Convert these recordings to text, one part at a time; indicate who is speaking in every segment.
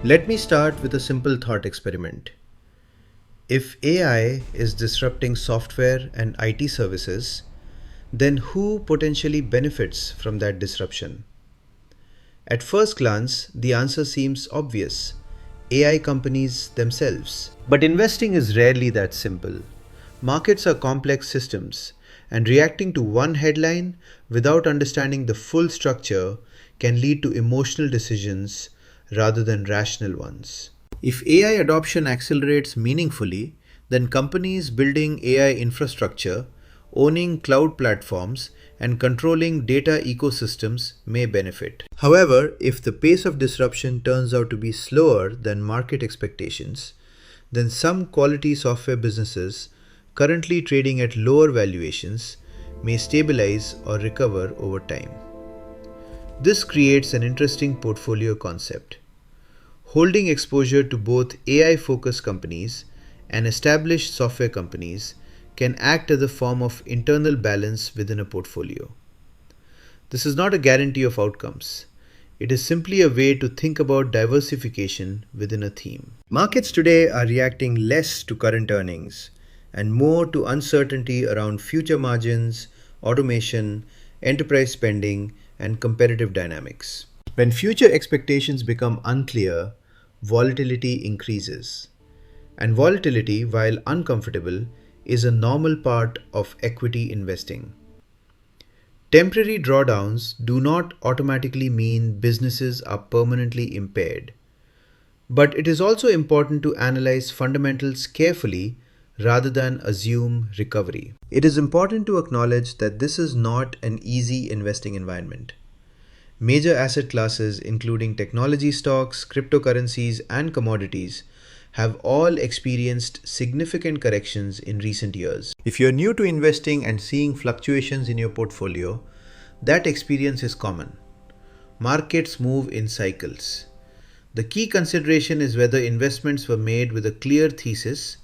Speaker 1: Let me start with a simple thought experiment. If AI is disrupting software and IT services, then who potentially benefits from that disruption? At first glance, the answer seems obvious: AI companies themselves. But investing is rarely that simple. Markets are complex systems, and reacting to one headline without understanding the full structure can lead to emotional decisions rather than rational ones. If AI adoption accelerates meaningfully, then companies building AI infrastructure, owning cloud platforms, and controlling data ecosystems may benefit. However, if the pace of disruption turns out to be slower than market expectations, then some quality software businesses currently trading at lower valuations may stabilize or recover over time. This creates an interesting portfolio concept. Holding exposure to both AI-focused companies and established software companies can act as a form of internal balance within a portfolio. This is not a guarantee of outcomes. It is simply a way to think about diversification within a theme. Markets today are reacting less to current earnings and more to uncertainty around future margins, automation, enterprise spending, and competitive dynamics. When future expectations become unclear, volatility increases. And volatility, while uncomfortable, is a normal part of equity investing. Temporary drawdowns do not automatically mean businesses are permanently impaired. But it is also important to analyze fundamentals carefully rather than assume recovery. It is important to acknowledge that this is not an easy investing environment. Major asset classes, including technology stocks, cryptocurrencies, and commodities, have all experienced significant corrections in recent years. If you're new to investing and seeing fluctuations in your portfolio, that experience is common. Markets move in cycles. The key consideration is whether investments were made with a clear thesis,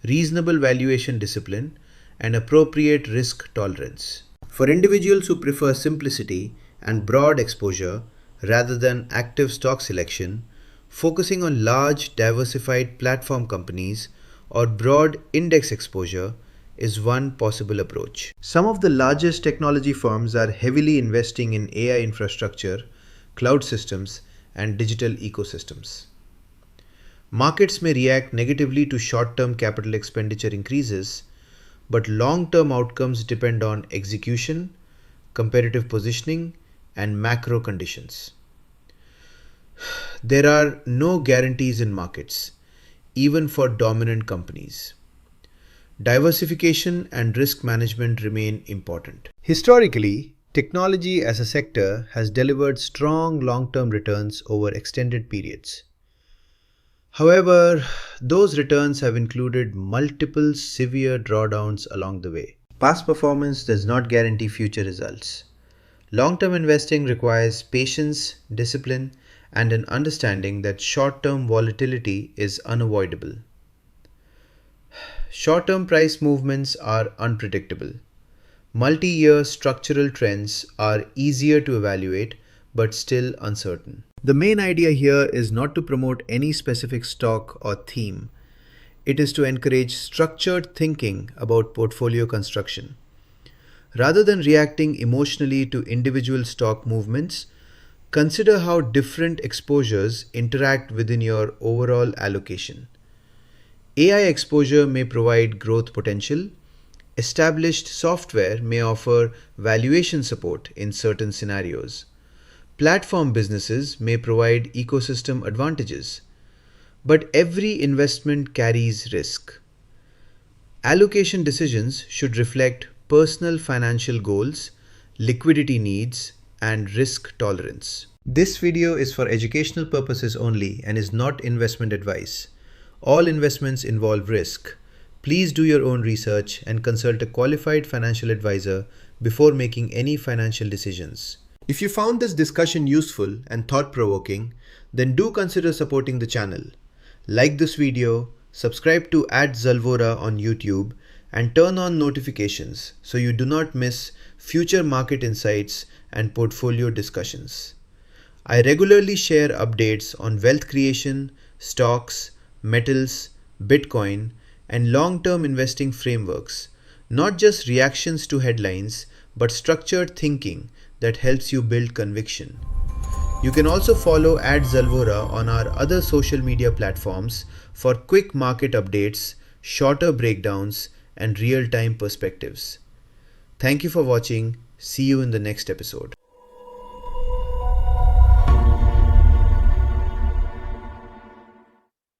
Speaker 1: reasonable valuation discipline, and appropriate risk tolerance. For individuals who prefer simplicity and broad exposure rather than active stock selection, focusing on large diversified platform companies or broad index exposure is one possible approach. Some of the largest technology firms are heavily investing in AI infrastructure, cloud systems, and digital ecosystems. Markets may react negatively to short-term capital expenditure increases, but long-term outcomes depend on execution, competitive positioning, and macro conditions. There are no guarantees in markets, even for dominant companies. Diversification and risk management remain important. Historically, technology as a sector has delivered strong long-term returns over extended periods. However, those returns have included multiple severe drawdowns along the way. Past performance does not guarantee future results. Long-term investing requires patience, discipline, and an understanding that short-term volatility is unavoidable. Short-term price movements are unpredictable. Multi-year structural trends are easier to evaluate but still uncertain. The main idea here is not to promote any specific stock or theme. It is to encourage structured thinking about portfolio construction. Rather than reacting emotionally to individual stock movements, consider how different exposures interact within your overall allocation. AI exposure may provide growth potential. Established software may offer valuation support in certain scenarios. Platform businesses may provide ecosystem advantages. But every investment carries risk. Allocation decisions should reflect personal financial goals, liquidity needs, and risk tolerance. This video is for educational purposes only and is not investment advice. All investments involve risk. Please do your own research and consult a qualified financial advisor before making any financial decisions. If you found this discussion useful and thought-provoking, then do consider supporting the channel. Like this video, subscribe to @Zalvora on YouTube, and turn on notifications so you do not miss future market insights and portfolio discussions. I regularly share updates on wealth creation, stocks, metals, Bitcoin, and long term investing frameworks, not just reactions to headlines, but structured thinking that helps you build conviction. You can also follow @Zalvora on our other social media platforms for quick market updates, shorter breakdowns, and real time perspectives. Thank you for watching. See you in the next episode.